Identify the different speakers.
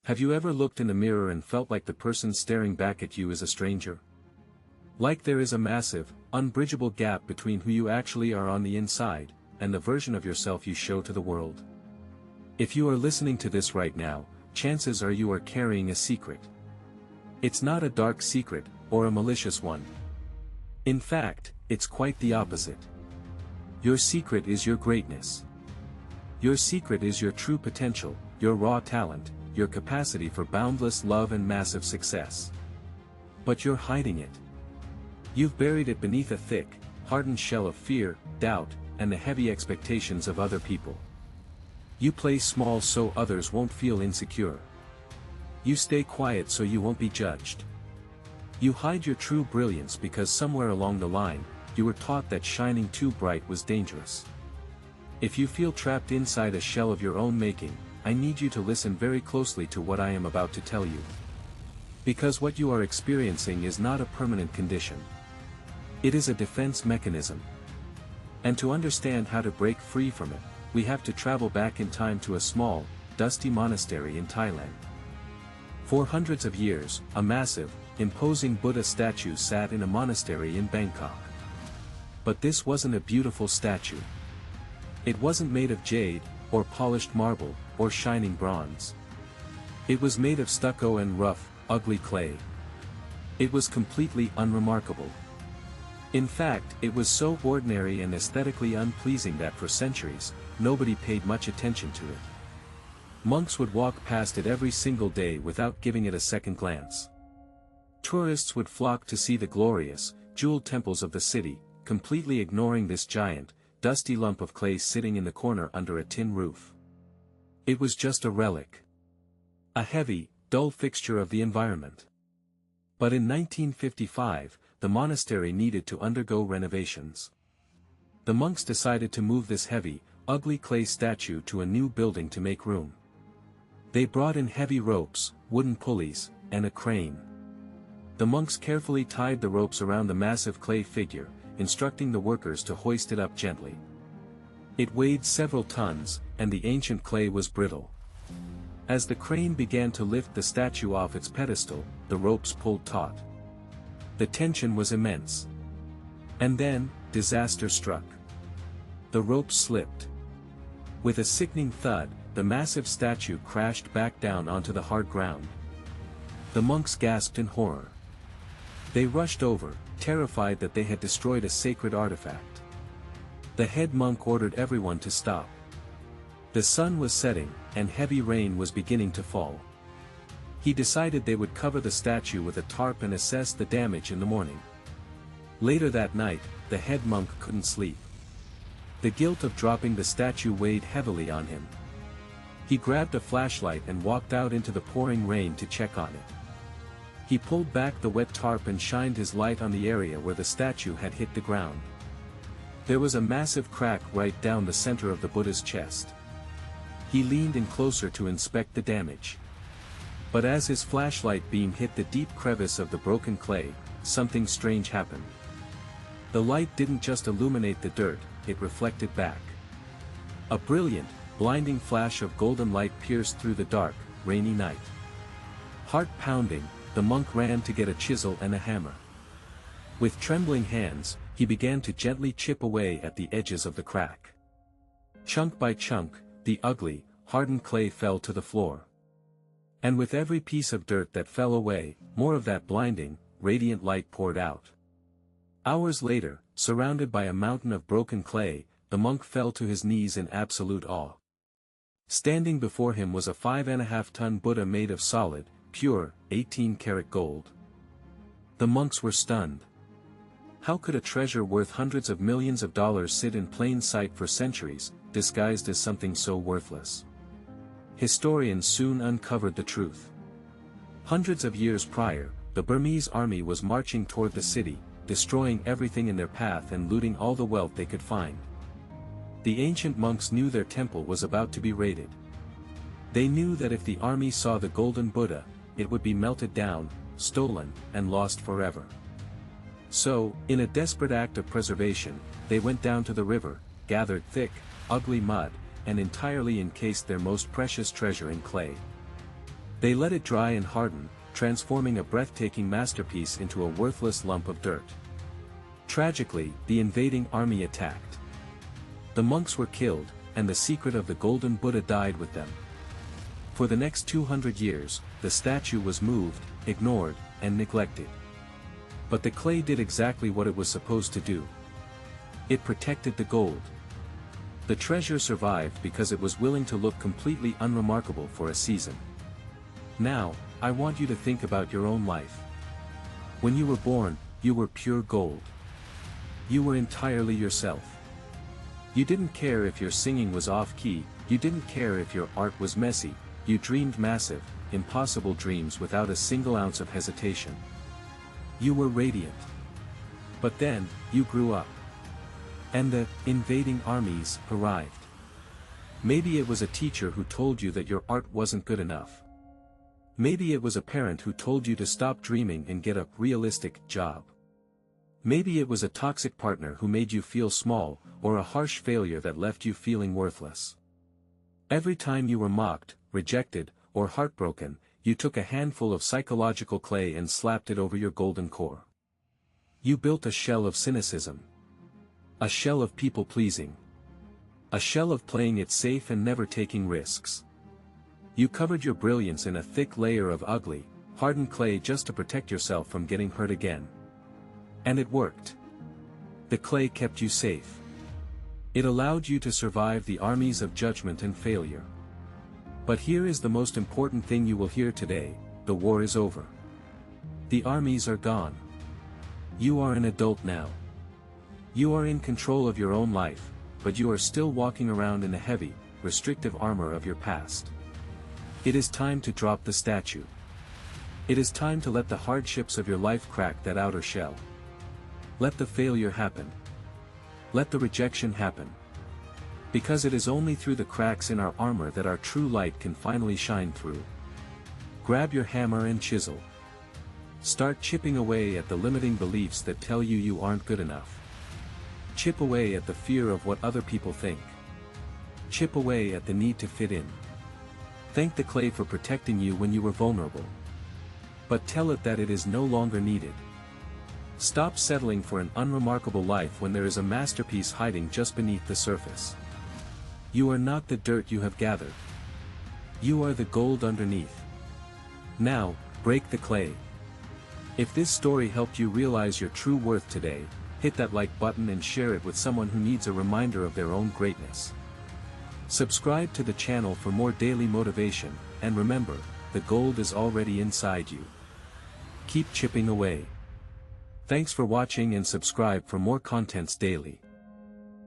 Speaker 1: Have you ever looked in a mirror and felt like the person staring back at you is a stranger? Like there is a massive, unbridgeable gap between who you actually are on the inside, and the version of yourself you show to the world? If you are listening to this right now, chances are you are carrying a secret. It's not a dark secret, or a malicious one. In fact, it's quite the opposite. Your secret is your greatness. Your secret is your true potential, your raw talent, your capacity for boundless love and massive success. But you're hiding it. You've buried it beneath a thick, hardened shell of fear, doubt, and the heavy expectations of other people. You play small so others won't feel insecure. You stay quiet so you won't be judged. You hide your true brilliance because somewhere along the line, you were taught that shining too bright was dangerous. If you feel trapped inside a shell of your own making, I need you to listen very closely to what I am about to tell you. Because what you are experiencing is not a permanent condition. It is a defense mechanism. And to understand how to break free from it, we have to travel back in time to a small, dusty monastery in Thailand. For hundreds of years, a massive, imposing Buddha statue sat in a monastery in Bangkok. But this wasn't a beautiful statue. It wasn't made of jade, or polished marble, or shining bronze. It was made of stucco and rough, ugly clay. It was completely unremarkable. In fact, it was so ordinary and aesthetically unpleasing that for centuries, nobody paid much attention to it. Monks would walk past it every single day without giving it a second glance. Tourists would flock to see the glorious, jeweled temples of the city, completely ignoring this giant, dusty lump of clay sitting in the corner under a tin roof. It was just a relic. A heavy, dull fixture of the environment. But in 1955, the monastery needed to undergo renovations. The monks decided to move this heavy, ugly clay statue to a new building to make room. They brought in heavy ropes, wooden pulleys, and a crane. The monks carefully tied the ropes around the massive clay figure, instructing the workers to hoist it up gently. It weighed several tons, and the ancient clay was brittle. As the crane began to lift the statue off its pedestal, the ropes pulled taut. The tension was immense. And then, disaster struck. The ropes slipped. With a sickening thud, the massive statue crashed back down onto the hard ground. The monks gasped in horror. They rushed over, terrified that they had destroyed a sacred artifact. The head monk ordered everyone to stop. The sun was setting, and heavy rain was beginning to fall. He decided they would cover the statue with a tarp and assess the damage in the morning. Later that night, the head monk couldn't sleep. The guilt of dropping the statue weighed heavily on him. He grabbed a flashlight and walked out into the pouring rain to check on it. He pulled back the wet tarp and shined his light on the area where the statue had hit the ground. There was a massive crack right down the center of the Buddha's chest. He leaned in closer to inspect the damage. But as his flashlight beam hit the deep crevice of the broken clay, something strange happened. The light didn't just illuminate the dirt, it reflected back. A brilliant, blinding flash of golden light pierced through the dark, rainy night. Heart pounding, the monk ran to get a chisel and a hammer. With trembling hands, he began to gently chip away at the edges of the crack. Chunk by chunk, the ugly, hardened clay fell to the floor. And with every piece of dirt that fell away, more of that blinding, radiant light poured out. Hours later, surrounded by a mountain of broken clay, the monk fell to his knees in absolute awe. Standing before him was a 5.5-ton Buddha made of solid, pure, 18-karat gold. The monks were stunned. How could a treasure worth hundreds of millions of dollars sit in plain sight for centuries, disguised as something so worthless? Historians soon uncovered the truth. Hundreds of years prior, the Burmese army was marching toward the city, destroying everything in their path and looting all the wealth they could find. The ancient monks knew their temple was about to be raided. They knew that if the army saw the golden Buddha, it would be melted down, stolen, and lost forever. So, in a desperate act of preservation, they went down to the river, gathered thick, ugly mud, and entirely encased their most precious treasure in clay. They let it dry and harden, transforming a breathtaking masterpiece into a worthless lump of dirt. Tragically, the invading army attacked. The monks were killed, and the secret of the Golden Buddha died with them. For the next 200 years, the statue was moved, ignored, and neglected. But the clay did exactly what it was supposed to do. It protected the gold. The treasure survived because it was willing to look completely unremarkable for a season. Now, I want you to think about your own life. When you were born, you were pure gold. You were entirely yourself. You didn't care if your singing was off-key, you didn't care if your art was messy, you dreamed massive, impossible dreams without a single ounce of hesitation. You were radiant. But then, you grew up. And the invading armies arrived. Maybe it was a teacher who told you that your art wasn't good enough. Maybe it was a parent who told you to stop dreaming and get a realistic job. Maybe it was a toxic partner who made you feel small, or a harsh failure that left you feeling worthless. Every time you were mocked, rejected, or heartbroken, you took a handful of psychological clay and slapped it over your golden core. You built a shell of cynicism. A shell of people-pleasing. A shell of playing it safe and never taking risks. You covered your brilliance in a thick layer of ugly, hardened clay just to protect yourself from getting hurt again. And it worked. The clay kept you safe. It allowed you to survive the armies of judgment and failure. But here is the most important thing you will hear today: the war is over. The armies are gone. You are an adult now. You are in control of your own life, but you are still walking around in the heavy, restrictive armor of your past. It is time to drop the statue. It is time to let the hardships of your life crack that outer shell. Let the failure happen. Let the rejection happen. Because it is only through the cracks in our armor that our true light can finally shine through. Grab your hammer and chisel. Start chipping away at the limiting beliefs that tell you you aren't good enough. Chip away at the fear of what other people think. Chip away at the need to fit in. Thank the clay for protecting you when you were vulnerable. But tell it that it is no longer needed. Stop settling for an unremarkable life when there is a masterpiece hiding just beneath the surface. You are not the dirt you have gathered. You are the gold underneath. Now, break the clay. If this story helped you realize your true worth today, hit that like button and share it with someone who needs a reminder of their own greatness. Subscribe to the channel for more daily motivation, and remember, the gold is already inside you. Keep chipping away. Thanks for watching and subscribe for more contents daily.